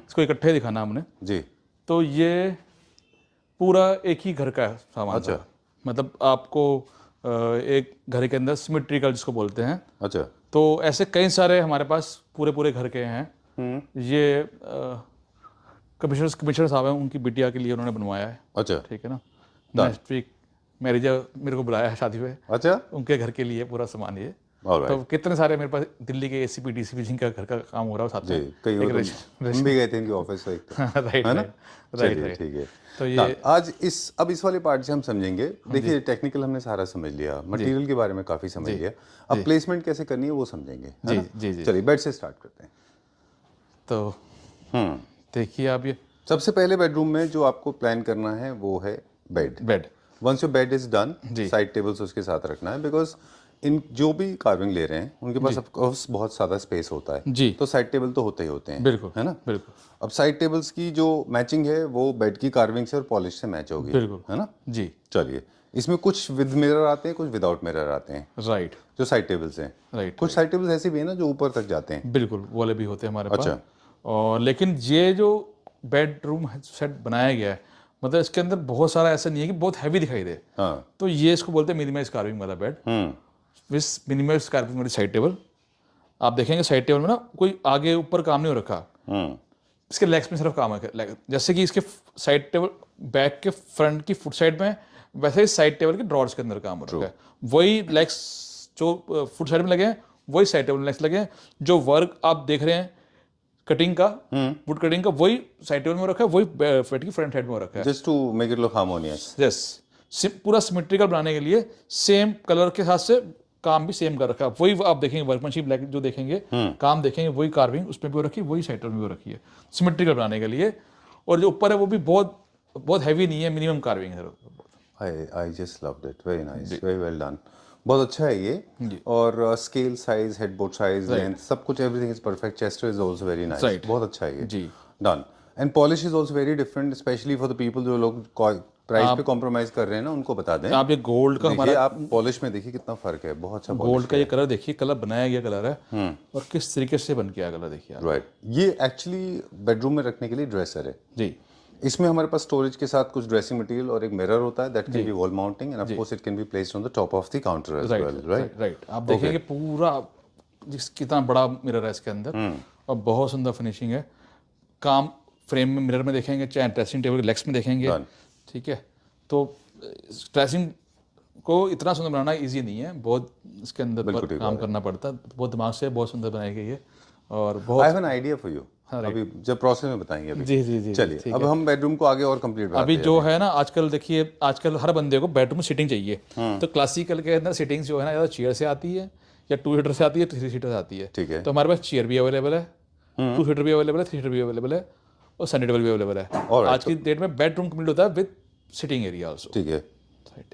इसको इकट्ठे दिखाना हमने जी। तो ये पूरा एक ही घर का है सामान। अच्छा, मतलब आपको एक घर के अंदर सिमेट्रिकल जिसको बोलते हैं। अच्छा, तो ऐसे कई सारे हमारे पास पूरे घर के हैं। ये कमिश्नर साहब हैं, उनकी बिटिया के लिए उन्होंने बनवाया है। अच्छा, ठीक है ना। नेक्स्ट वीक मैरिज मेरे को बुलाया है शादी पे। अच्छा, उनके घर के लिए पूरा सामान ये। Alright. तो कितने सारे मेरे पास दिल्ली के ACP DCP जिनका घर का काम हो रहा है साथ जी, में। कई एक हम भी गए थे इनके ऑफिस से, राइट है ना? राइट चलिए, राइट। ठीक है। तो ये आज अब इस वाले पार्ट से हम समझेंगे। देखिए, टेक्निकल हमने सारा समझ लिया, मटेरियल के बारे में काफी समझ लिया, अब प्लेसमेंट कैसे करनी है वो समझेंगे, है ना? जी जी। चलिए बेड से स्टार्ट करते हैं। तो देखिए आप ये सबसे पहले बेडरूम में जो आपको प्लान करना है वो है bed. Once your bed is done, side tables उसके साथ रखना है, बिकॉज इन जो भी कार्विंग ले रहे हैं उनके पास ऑफकोर्स बहुत ज़्यादा स्पेस होता है जी। तो साइड टेबल तो होते ही होते हैं, बिल्कुल, है ना? बिल्कुल। अब साइड टेबल्स की जो मैचिंग है वो बेड की कार्विंग से और पॉलिश से मैच होगी, बिल्कुल, है ना? जी। चलिए, इसमें कुछ विद मिरर आते हैं, कुछ विदाउट मिरर आते हैं, राइट जो साइड टेबल्स हैं। राइट। कुछ साइड टेबल्स ऐसे भी हैं ना जो ऊपर तक जाते हैं। बिल्कुल, वो वाले भी होते हैं हमारे अच्छा। पास। और लेकिन ये जो बेडरूम सेट बनाया गया है, मतलब इसके अंदर बहुत सारा ऐसा नहीं है कि बहुत हैवी दिखाई दे। हाँ। तो ये इसको बोलते हैं मिनिमाइज कार्विंग वाला बेड। विथ मिनिमाइज कार्विंग वाली साइड टेबल। आप देखेंगे साइड टेबल में ना कोई आगे ऊपर काम नहीं हो रखा, इसके लेग्स में सिर्फ काम है। जैसे कि इसके साइड टेबल बैक के फ्रंट की फुट साइड में, वैसे ही साइड टेबल के ड्रॉर्स के अंदर काम हो रखा है। वही लेग्स जो फुट साइड में लगे हैं वही साइड टेबल में लेग्स लगे हैं। जो वर्क आप देख रहे हैं कटिंग का, वुड कटिंग का, वही साइड टेबल में रखा है, वही बेड की फ्रंट साइड में रखा है। Just to make it look harmonious. Yes, पूरा सिमेट्रिकल बनाने के लिए सेम कलर के साथ से काम भी सेम कर रखा है। वही आप देखेंगे वर्कमैनशिप जो देखेंगे, काम देखेंगे, वही कार्विंग उसमें भी हो रखी है, वही साइड टेबल में भी हो रखी है, सिमेट्रिकल बनाने के लिए। और जो ऊपर है वो भी बहुत हैवी नहीं है, मिनिमम कार्विंग है। I just loved it. Very nice. Very well done. बहुत अच्छा है ये। और scale size, headboard size, length, सब कुछ everything is perfect. Chester is also very nice. बहुत अच्छा है ये जी। Done. And polish is also very different, specially for the people जो लोग प्राइस पे कॉम्प्रोमाइज कर रहे हैं ना, उनको बता दें। आप ये गोल्ड का हमारा, आप पॉलिश में देखिए कितना फर्क है, बहुत अच्छा गोल्ड का ये कलर देखिए, कलर बनाया गया कलर है और किस तरीके से बन गया कलर देखिए आप। राइट। ये एक्चुअली बेडरूम में रखने के लिए ड्रेसर है जी। इसमें हमारे पास स्टोरेज के साथ कुछ ड्रेसिंग मटेरियल और एक मिरर होता है, that can be wall mounting and of course it can be placed on the top of the counter as well, right? आप देखेंगे पूरा कितना बड़ा मिरर है इसके अंदर और बहुत सुंदर फिनिशिंग है। काम फ्रेम में, मिरर में देखेंगे, चाहे ड्रेसिंग टेबल के लेग्स में देखेंगे, ठीक है? तो ड्रेसिंग को इतना सुंदर बनाना इजी नहीं है, बहुत इसके अंदर काम करना पड़ता है, बहुत दिमाग से बहुत सुंदर बनाई गई है। और बहुत I have an idea for you, अभी जब प्रोसेस में बताएंगे अभी। जी। चलिए अब हम बेडरूम को आगे और कंप्लीट अभी जो है ना, आजकल देखिए, आजकल हर बंदे को बेडरूम में सीटिंग चाहिए। तो क्लासिकल के अंदर सीटिंग्स जो है ना, या चेयर से आती है या 2 सीटर से आती है, 3 सीटर से आती है। ठीक है। तो हमारे पास चेयर भी अवेलेबल है, 2 सीटर भी अवेलेबल है, 3 सीटर भी अवेलेबल है और सेंटर टेबल भी अवेलेबल है। आज की डेट में बेडरूम कंप्लीट होता है विद सिटिंग एरिया ऑल्सो। ठीक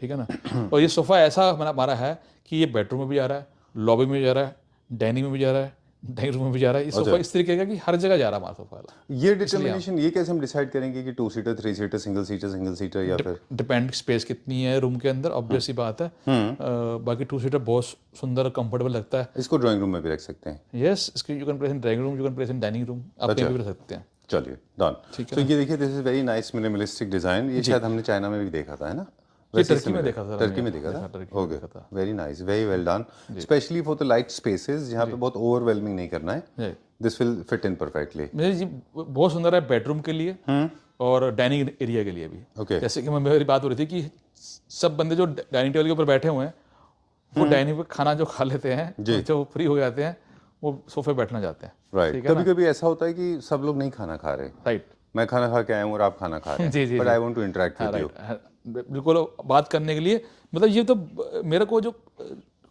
है ना? और ये सोफा ऐसा हमारा है कि ये बेडरूम में भी जा रहा है, लॉबी में भी जा रहा है, डाइनिंग में भी जा रहा है, डाइनिंग रूम में भी जा रहा है। ये सोफा इस तरीके का कि हर जगह जा रहा है हमारा सोफा। ये डिटरमिनेशन ये कैसे हम डिसाइड करेंगे कि 2 सीटर, 3 सीटर, सिंगल सीटर या फिर डिपेंड स्पेस कितनी है रूम के अंदर, ऑब्वियस सी बात है। बाकी 2 सीटर बहुत सुंदर कंफर्टेबल लगता है। इसको ड्राइंग रूम में भी रख सकते हैं। यस, इसको you can place in drawing room, you can place in dining room, आप कहीं भी रख सकते हैं। चलिए डन। तो ये देखिए, this is very nice minimalistic design. ये शायद हमने चाइना में भी देखा था, है ना? टर्की में देखा था। टर्की में देखा था। Okay, very nice, very well done. Specially for the light spaces जहाँ पे बहुत ओवरवेलमिंग नहीं करना है, this will fit in perfectly. जी, बहुत सुंदर है बेडरूम के लिए और डाइनिंग एरिया के लिए भी। ओके। जैसे कि मेरी बात हो रही थी कि सब बंदे जो डाइनिंग टेबल के ऊपर बैठे हुए हैं, वो डाइनिंग पे खाना जो खा लेते हैं, जो फ्री हो जाते हैं, वो सोफे बैठना चाहते हैं। राइट। कभी कभी ऐसा होता है कि सब लोग नहीं खाना खा रहे। राइट। मैं खाना खा के आया हूँ और आप खाना खा रहे हैं, but I want to interact with you. बिल्कुल, बात करने के लिए, मतलब ये तो मेरे को जो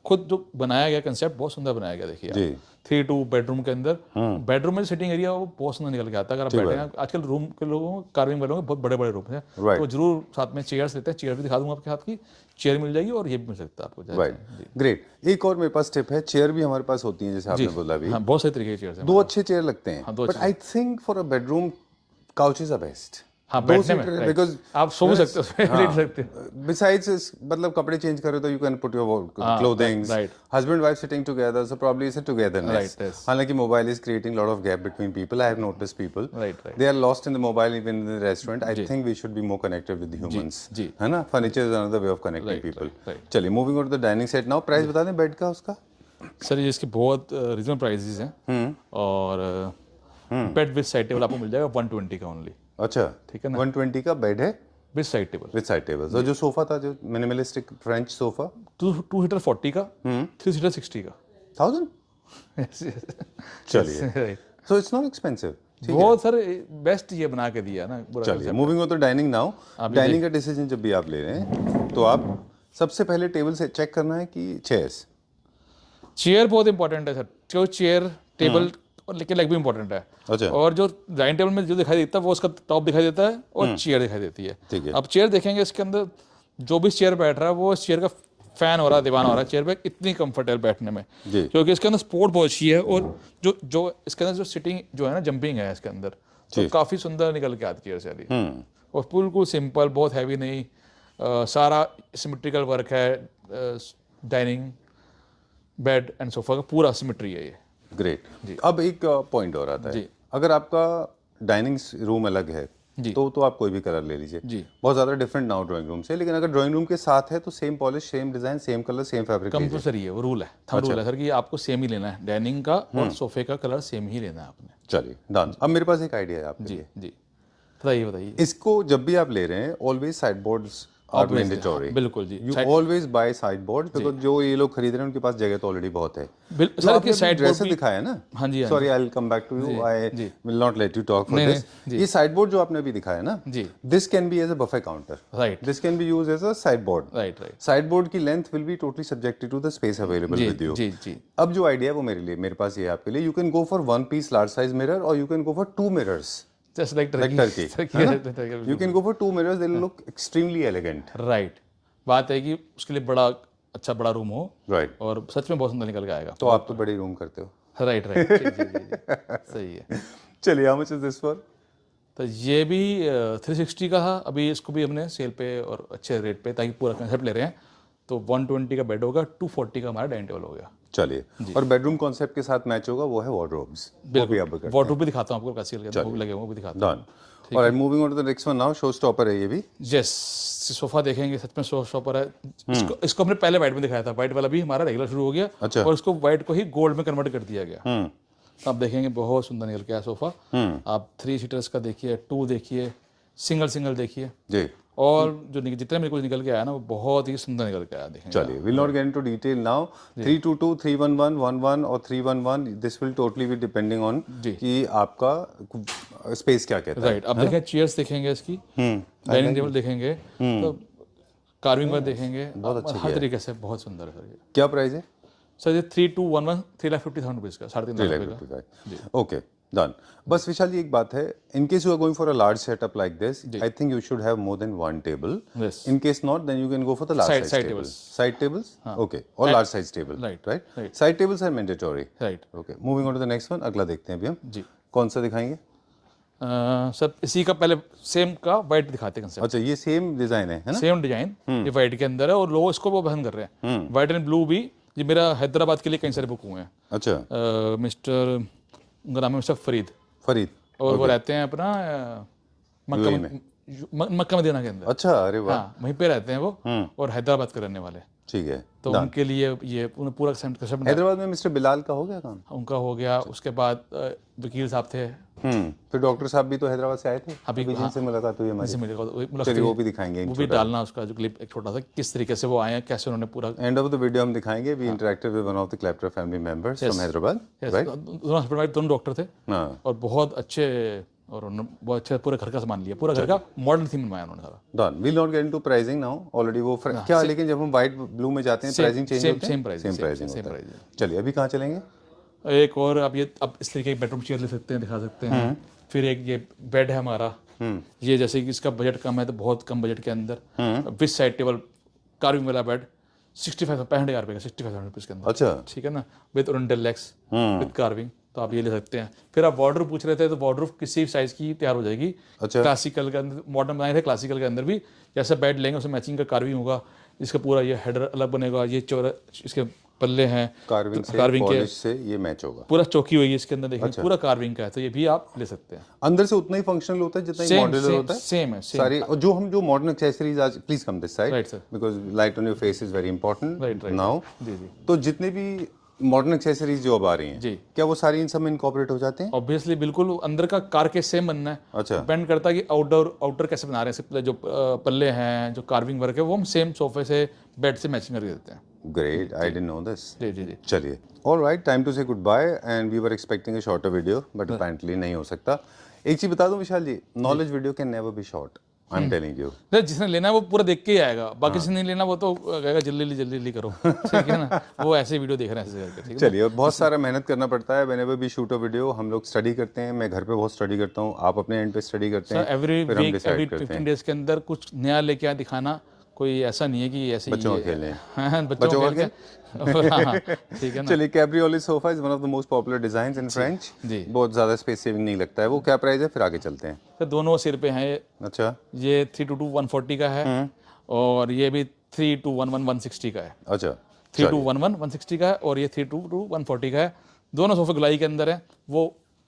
खुद जो बनाया गया कंसेप्ट बहुत सुंदर बनाया गया। देखिए 3-2 बेडरूम के अंदर, बेडरूम में सिटिंग एरिया वो बहुत सुंदर निकल के आता है। अगर आप बैठे हैं, आजकल रूम के लोगों को, कार्विंग वालों को बहुत बड़े बड़े रूम हैं, तो जरूर साथ में चेयर्स लेते हैं। चेयर भी दिखा दूंगा आपके हाथ की, चेयर मिल जाएगी और ये भी मिल सकता है आपको। Right, great. एक और मेरे पास टिप है, चेयर भी हमारे पास होती है, जैसे आपने बोला अभी। हाँ, बहुत सारे तरीके की चेयर्स हैं। 2 अच्छे चेयर लगते हैं, but I think for a bedroom couches are best. हाँ, बैठने में, बिकॉज़ आप सो भी सकते हो, लेट सकते हो। Besides, मतलब कपड़े चेंज करो तो you can put your clothing. Husband wife sitting together, so probably it's a togetherness. हालांकि mobile is creating a lot of gap between people. I have noticed people. They are lost in the mobile even in the restaurant. I think we should be more connected with the humans. है ना? Furniture is another way of connecting people. चलिए, moving on to the dining set now. Price बता दें bed का उसका? Sir, ये इसके बहुत रीजनेबल प्राइसेस हैं और बेड विद साइड टेबल आपको मिल जाएगा 120 का ओनली। अच्छा, ठीक है ना। 120 का बेड है with side table. With side table. और जो सोफा था, जो मिनिमलिस्टिक फ्रेंच सोफा, 2 सीटर 40 का, 3 सीटर 60 का। 1000। चलिए, सो इट्स नॉट एक्सपेंसिव। बहुत सर बेस्ट ये बना के दिया ना पूरा। चलिए, moving on to dining now. Dining का डिसीजन जब भी आप ले रहे हैं तो आप सबसे पहले टेबल से चेक करना है कि चेयर्स। चेयर बहुत इंपॉर्टेंट है सर, जो चेयर टेबल और लेकिन लेग भी इंपॉर्टेंट है। अच्छा। और जो डाइनिंग टेबल में जो दिखाई देता है वो उसका टॉप दिखाई देता है और चेयर दिखाई देती है। ठीक है। अब चेयर देखेंगे, इसके अंदर जो भी चेयर बैठ रहा है वो इस चेयर का फैन हो रहा है, दीवाना हो रहा है चेयर पे, इतनी कंफर्टेबल बैठने में, क्योंकि इसके अंदर सपोर्ट बहुत अच्छी है। और जो जो इसके अंदर जो सिटिंग जो है ना, जंपिंग है इसके अंदर, तो काफ़ी सुंदर निकल के आती है चेयर से। और बिल्कुल सिंपल, बहुत हैवी नहीं, सारा सिमेट्रिकल वर्क है। डाइनिंग बेड एंड सोफा का पूरा सिमेट्री है ये। ग्रेट। अब एक पॉइंट और आता है, अगर आपका डाइनिंग रूम अलग है तो आप कोई भी कलर ले लीजिए। बहुत ज़्यादा डिफरेंट ना हो ड्राइंग रूम से, लेकिन अगर ड्राइंग रूम के साथ है तो same polish, same design, same colour, same fabric compulsory है, वो रूल है, थंब रूल है सर कि आपको सेम ही लेना है, डाइनिंग का और सोफे का कलर सेम ही लेना है आपने। चलिए, डन। अब मेरे पास एक आइडिया है आपके लिए। जी, बताइए। इसको जब भी आप ले रहे हैं, always side boards are mandatory. बिल्कुल जी, you always buy side board, because जो ये लोग खरीद रहे हैं उनके पास जगह तो ऑलरेडी बहुत है। सर के साइड बोर्ड भी दिखाया ना। हाँ जी, sorry, I will come back to you, I will not let you talk for this. ये साइड बोर्ड जो आपने अभी दिखाया ना, this can be as a buffet counter, right. This can be used as a side board, right. Side board की length will be totally subjected to the space available with you. जी। अब जो idea है वो मेरे पास ये है आपके लिए, you can go for 1 piece large size mirror और you can go for 2 mirrors. Just like turkey. You can go for 2 mirrors, they will look extremely elegant. Right. बात है कि उसके लिए बड़ा रूम हो, राइट, और सच में बहुत सुंदर निकल के आएगा। तो आप तो बड़े रूम करते हो। राइट। जी। सही है। चलिए, how much is this for? तो ये भी 360 का है, अभी इसको भी हमने सेल पे और अच्छे रेट पे, ताकि पूरा कंसेप्ट ले रहे हैं, तो 120 का बेड होगा, 240 का हमारा डाइनिंग टेबल हो गया। चलिए, और बेडरूम कॉन्सेप्ट के साथ मैच होगा वो है वार्डरोब्स। बिल्कुल, वार्डरोब भी दिखाता हूँ आपको, कैसे लगे वो भी दिखाता हूँ। और moving on to the next one now, showstopper है ये भी। यस, सोफा देखेंगे, सच में शो स्टॉपर है। इसको हमने पहले वाइट में दिखाया था, वाइट वाला भी हमारा रेगुलर शुरू हो गया। अच्छा। और इसको वाइट को ही गोल्ड में कन्वर्ट कर दिया गया। आप देखेंगे बहुत सुंदर निकल के आया सोफा। आप 3 सीटर्स का देखिए, 2 देखिए, सिंगल देखिए जी, और जो जितने मेरे को निकल के आया ना, वो बहुत ही सुंदर निकल के आया। देखेंगे, चलिए, will not get into detail now. 322, 311, 11 और 311, this will totally be depending on कि आपका स्पेस क्या कहता है। राइट। अब देखें, चेयर्स देखेंगे, इसकी डाइनिंग टेबल देखेंगे, तो कार्विंग वर्क देखेंगे, बहुत अच्छी हर तरीके से बहुत सुंदर है सर। क्या प्राइस है सर? ये 3211 3,50,000 रुपीज़ का, 3,50,000 रुपये का। Okay, done. बस विशाल जी, एक बात है, in case you are going for a large setup like this, I think you should have more than 1 table. In case not, then you can go for the large size tables. Side tables, okay, और large size table, right. Side tables are mandatory, right. Okay, moving on to the next one. अगला देखते हैं अभी हम जी, कौन सा दिखाएंगे? सब इसी का पहले सेम का वाइट दिखाते हैं। अच्छा, ये सेम डिजाइन है ना? सेम डिजाइन, ये वाइट के अंदर है, और लोग इसको वो पसंद कर रहे हैं। वाइट एंड ब्लू भी, ये मेरा हैदराबाद के लिए कई सारे बुक हुए हैं। अच्छा। मिस्टर, उनका नाम है मिस्टर फरीद, और वो रहते हैं अपना मक्का मदीना के अंदर। अच्छा, अरे वाह। हाँ, वहीं पे रहते हैं वो, और हैदराबाद के रहने वाले। ठीक है, तो उनके लिए ये पूरा हैदराबाद में मिस्टर बिलाल का हो गया काम? उनका हो गया। उसके बाद वकील साहब थे, फिर डॉक्टर साहब भी तो हैदराबाद से आए थे, अभी जिनसे मुलाकात हुई हमारी। चलिए, वो भी दिखाएंगे, वो भी डालना उसका जो क्लिप एक छोटा सा, किस तरीके से वो आए हैं, कैसे उन्होंने पूरा। एंड ऑफ द वीडियो हम दिखाएंगे। We interacted with one of the clapter family members from Hyderabad, right. दोनों डॉक्टर थे, और बहुत अच्छे, और उन्होंने बहुत अच्छा पूरे घर का सामान लिया, पूरा घर का मॉडर्न थीम बनवाया उन्होंने सारा। Done. Will not get into pricing now, already वो क्या, लेकिन जब हम व्हाइट ब्लू में जाते हैं प्राइसिंग चेंज होता है। Same pricing. चलिए, अभी कहाँ चलेंगे? एक और, आप इस तरीके की बेडरूम चेयर ले सकते हैं, दिखा सकते हैं। फिर एक ये बेड है हमारा, ये जैसे कि इसका बजट कम है, तो बहुत कम बजट के अंदर विद साइड टेबल कार्विंग वाला बेड 65,000 रुपये का, 65,000 रुपीज़ के अंदर। अच्छा, ठीक है ना, with oriental legs with carving, तो आप ये ले सकते हैं। फिर आप वार्डरोब पूछ रहे थे, तो वार्डरोब किसी साइज की तैयार हो जाएगी। अच्छा। क्लासिकल के अंदर, मॉडर्न बनाए थे, क्लासिकल के अंदर भी जैसा बेड लेंगे उसमें मैचिंग का कार्विंग होगा। इसका पूरा ये हेडर अलग बनेगा, ये इसके पल्ले हैं कार्विंग के से ये मैच होगा, पूरा चौकी होगी इसके अंदर। देखिए, पूरा कार्विंग का है, तो ये भी आप ले सकते हैं। अंदर से उतना ही फंक्शनल होता है जितना मॉड्यूलर होता है। सेम है सारी। और जो मॉडर्न एक्सेसरीज आज, please come this side, because light on your face is very important now. तो जितने भी मॉडर्न एक्सेसरीज जो अब आ रही हैं जी, क्या वो सारी इन सब में इनकॉर्पोरेट हो जाते हैं? ऑब्वियसली बिल्कुल अंदर का कार के सेम बनना है। अच्छा, डिपेंड करता है कि आउटर कैसे बना रहे हैं। सिर्फ जो पल्ले हैं, जो कार्विंग वर्क है, वो हम सेम सोफे से बेड से मैचिंग करके देते हैं। Great, I didn't know this. जी जी जी। चलिए, alright, time to say goodbye and we were expecting a shorter video but apparently नहीं हो सकता। एक चीज बता दूं Vishal ji, knowledge video can never be short, I am telling you. जिसने लेना है वो पूरा देख के ही आएगा, बाकी जिसने नहीं लेना वो तो कहेगा जल्दी जल्दी करो। ठीक है ना, वो ऐसे वीडियो देख रहे हैं ऐसे करके। ठीक है, चलिए, बहुत सारा मेहनत करना पड़ता है whenever we shoot a video. हम लोग स्टडी करते हैं, मैं घर पे बहुत स्टडी करता हूँ, आप अपने एंड पे स्टडी करते हैं, एवरी फिर हम वीक एवरी डिसाइड करते 15 हैं। डेज के अंदर कुछ नया लेके आ दिखाना, कोई ऐसा नहीं है कि ऐसे ही बच्चों का खेल है। हाँ, बच्चों का खेल हाँ, ठीक है ना। चलिए, cabriole sofa is one of the most popular designs in French. जी। बहुत ज़्यादा स्पेस सेविंग नहीं लगता है। वो क्या प्राइस है, फिर आगे चलते हैं। तो दोनों सिर पे हैं। अच्छा ये 322 140 का है और ये भी 3211 160 का है। अच्छा, 3211 160 का है और ये 322 140 का है। दोनों सोफे गुलाई के अंदर है। वो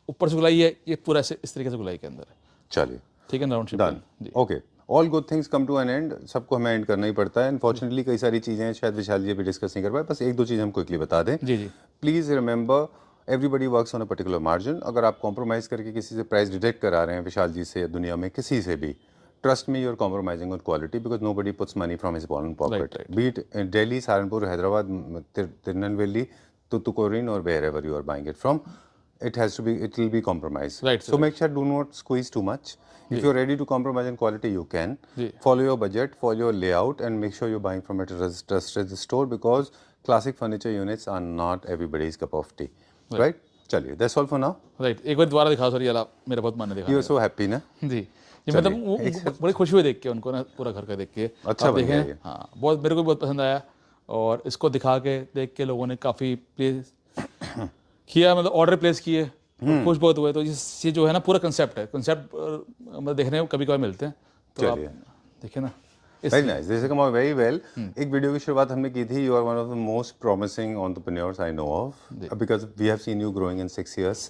ऊपर से गुलाई है, ये पूरा इस तरीके से गुलाई के अंदर है। चलिए, ठीक है, round ship done, okay. All good things come to an end, सबको हमें एंड करना ही पड़ता है। अनफॉर्चुनेटली कई सारी चीज़ें शायद विशाल जी अभी डिस्कस नहीं कर पाए, बस एक दो चीज़ हम क्विकली बता दें। जी जी। Please remember, everybody works on a particular margin. अगर आप कॉम्प्रोमाइज़ करके किसी से प्राइस डिटेक्ट करा रहे हैं विशाल जी से या दुनिया में किसी से भी, trust me, you are compromising on quality because nobody puts money from his own pocket, be it Delhi, Saharanpur, Hyderabad, Tirunelveli, Tuticorin और wherever you are buying it from, it will be compromised. Right, So make sure do not squeeze too much. If you're ready to compromise in quality, you can. Follow your budget, follow your layout, and make sure you're buying from a trusted store because classic furniture units are not everybody's cup of tea. Right? चलिए, that's all for now. Right, एक बार दोबारा दिखाओ sir, ये वाला मेरा बहुत मन है दिखाने You are so happy ना? का। जी जी, मतलब वो बड़ी खुशी हुई देख के उनको ना, पूरा घर का देख के। अच्छा बन गया ये। हाँ, बहुत मेरे को भी बहुत पसंद आया और इसको दिखा के देख के लोगों ने काफ़ी प्लेस किया, मतलब ऑर्डर प्लेस किए, खुश बहुत हुए। तो ये जो है ना पूरा कंसेप्ट है, कंसेप्ट मतलब देखने को कभी कभी मिलते हैं, तो आप देखिए ना। Very nice, this come out very well. एक वीडियो की शुरुआत हमने की थी, you are one of the most promising entrepreneurs I know of because we have seen you growing in 6 years.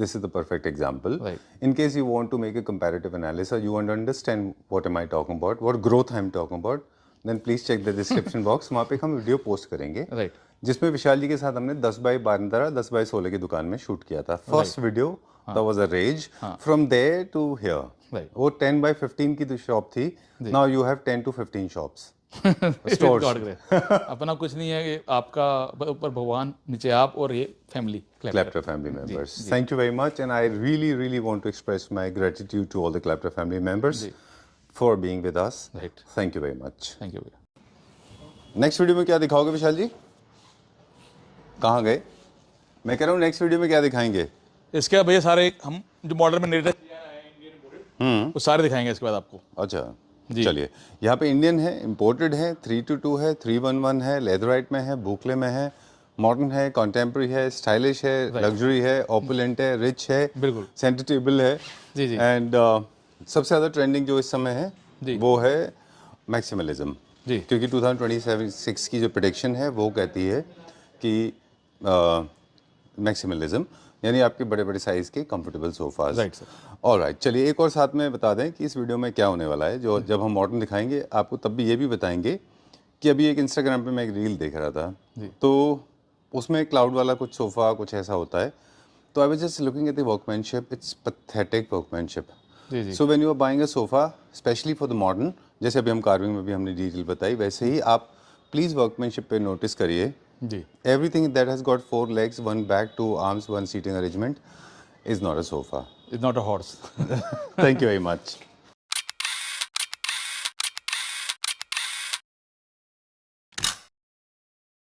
This is the perfect example. In case you want to make a comparative analysis, you want to understand what am I talking about, what growth I am talking about, then please check the description box. वहाँ पे हम video post करेंगे जिसमें विशाल जी के साथ हमने 10 by 12 10 by 16 की दुकान में शूट किया था। First video that was a rage. From there to here. वो 10 by 15 की शॉप थी, now you have 10 to 15 shops. Stores. अपना कुछ नहीं है, आपका ऊपर भगवान, नीचे आप और ये family, Claptra family members. Thank you very much and I really want to express my gratitude to all the Claptra family members for being with us. Thank you very much. Thank you. Next video में क्या दिखाओगे विशाल जी? कहाँ गए? मैं कह रहा हूँ next video में क्या दिखाएंगे? इसके भैया सारे हम जो मॉडल में लेटेस्ट वो सारे दिखाएंगे इसके बाद आपको। अच्छा, चलिए, यहाँ पे इंडियन है, इम्पोर्टेड है, 322 है, 311 है, लेदराइट में है, बुकले में है, मॉडर्न है, कॉन्टेम्प्रेरी है, स्टाइलिश है, लग्जरी है, ऑपुलेंट है, रिच है, बिल्कुल सेंटर टेबल है, जी जी, एंड सबसे ज़्यादा ट्रेंडिंग जो इस समय है वो है मैक्सिमलिज्म। जी, क्योंकि 2026 की जो प्रेडिक्शन है वो कहती है कि मैक्सिमलिज्म यानी आपके बड़े बड़े साइज़ के comfortable sofas. Right sir. Alright, चलिए एक और साथ में बता दें कि इस वीडियो में क्या होने वाला है। जो जब हम मॉडर्न दिखाएंगे आपको तब भी ये भी बताएंगे कि अभी एक इंस्टाग्राम पे मैं एक रील देख रहा था, तो उसमें क्लाउड वाला कुछ सोफ़ा कुछ ऐसा होता है, तो I was just looking at the workmanship, it's pathetic workmanship. So when you are buying a sofa specially for the modern, जैसे अभी हम कार्विंग में भी हमने डिटेल बताई, वैसे ही आप प्लीज़ वर्कमैनशिप पे नोटिस करिए। Everything that has got 4 legs, 1 back, 2 arms, 1 seating arrangement is not a sofa. It's not a horse. Thank you very much.